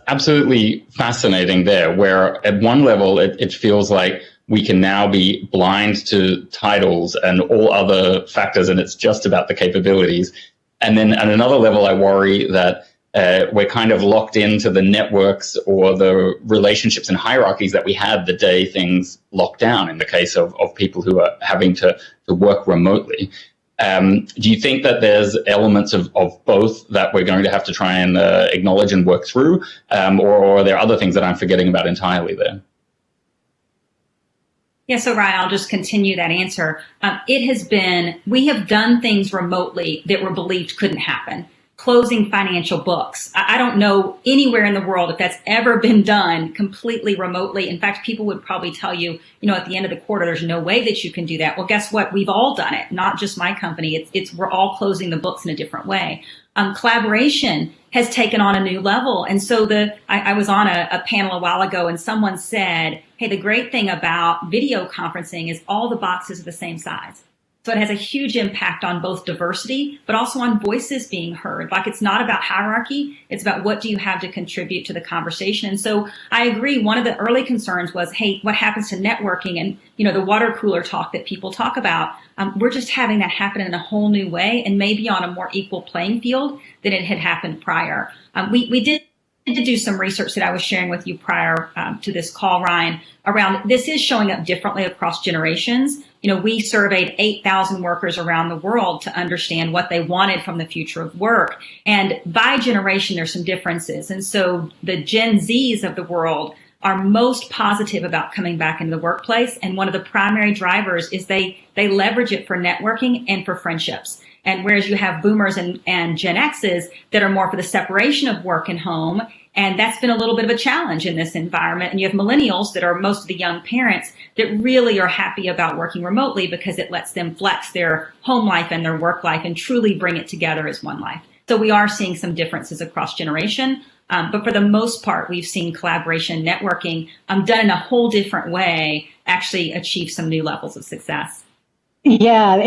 absolutely fascinating there, where at one level it feels like we can now be blind to titles and all other factors, and it's just about the capabilities. And then at another level, I worry that we're kind of locked into the networks or the relationships and hierarchies that we had the day things locked down, in the case of people who are having to work remotely. Do you think that there's elements of both that we're going to have to try and acknowledge and work through, or are there other things that I'm forgetting about entirely there? Yeah, so Ryan, I'll just continue that answer. We have done things remotely that were believed couldn't happen. Closing financial books. I don't know anywhere in the world if that's ever been done completely remotely. In fact, people would probably tell you, at the end of the quarter, there's no way that you can do that. Well, guess what? We've all done it, not just my company. We're all closing the books in a different way. Collaboration has taken on a new level. And so I was on a panel a while ago and someone said, hey, the great thing about video conferencing is all the boxes are the same size. So it has a huge impact on both diversity, but also on voices being heard. Like, it's not about hierarchy. It's about what do you have to contribute to the conversation. And so I agree. One of the early concerns was, hey, what happens to networking and, the water cooler talk that people talk about? We're just having that happen in a whole new way and maybe on a more equal playing field than it had happened prior. We did to do some research that I was sharing with you prior to this call, Ryan, around this is showing up differently across generations. We surveyed 8,000 workers around the world to understand what they wanted from the future of work. And by generation, there's some differences. And so the Gen Zs of the world are most positive about coming back into the workplace. And one of the primary drivers is they leverage it for networking and for friendships. And whereas you have boomers and Gen Xs that are more for the separation of work and home, and that's been a little bit of a challenge in this environment. And you have millennials that are most of the young parents that really are happy about working remotely because it lets them flex their home life and their work life and truly bring it together as one life. So we are seeing some differences across generation. But for the most part, we've seen collaboration, networking done in a whole different way actually achieve some new levels of success. Yeah,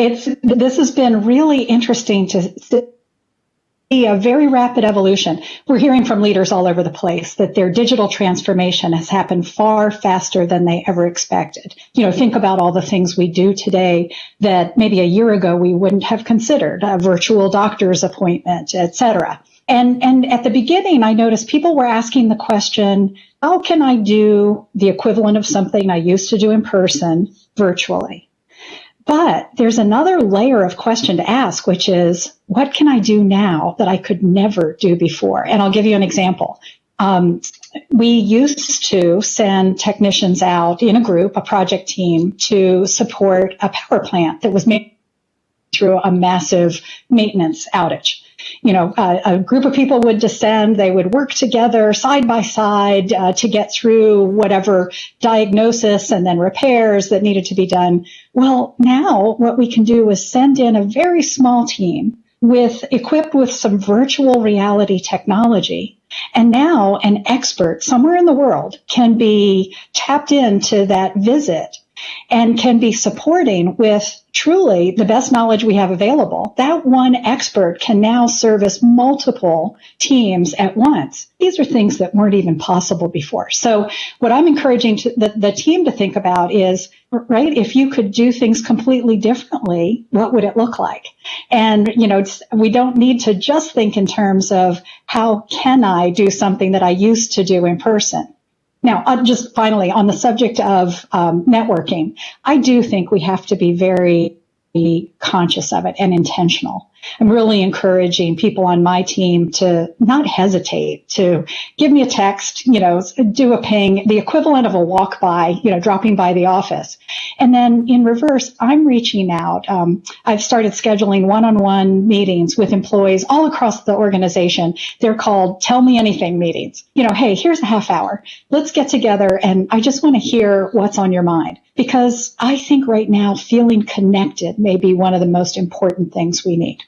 this has been really interesting to see a very rapid evolution. We're hearing from leaders all over the place that their digital transformation has happened far faster than they ever expected. Think about all the things we do today that maybe a year ago we wouldn't have considered, a virtual doctor's appointment, et cetera. And at the beginning, I noticed people were asking the question, how can I do the equivalent of something I used to do in person virtually? But there's another layer of question to ask, which is, what can I do now that I could never do before? And I'll give you an example. We used to send technicians out in a group, a project team, to support a power plant that was made through a massive maintenance outage. A group of people would descend, they would work together side by side to get through whatever diagnosis and then repairs that needed to be done. Well, now what we can do is send in a very small team equipped with some virtual reality technology. And now an expert somewhere in the world can be tapped into that visit and can be supporting with truly the best knowledge we have available. That one expert can now service multiple teams at once. These are things that weren't even possible before. So what I'm encouraging the team to think about is, right, if you could do things completely differently, what would it look like? And, we don't need to just think in terms of how can I do something that I used to do in person. Now, just finally, on the subject of networking, I do think we have to be very conscious of it and intentional. I'm really encouraging people on my team to not hesitate to give me a text, do a ping, the equivalent of a walk by, dropping by the office. And then in reverse, I'm reaching out. I've started scheduling one-on-one meetings with employees all across the organization. They're called Tell Me Anything meetings. Hey, here's a half hour. Let's get together and I just want to hear what's on your mind. Because I think right now feeling connected may be one of the most important things we need.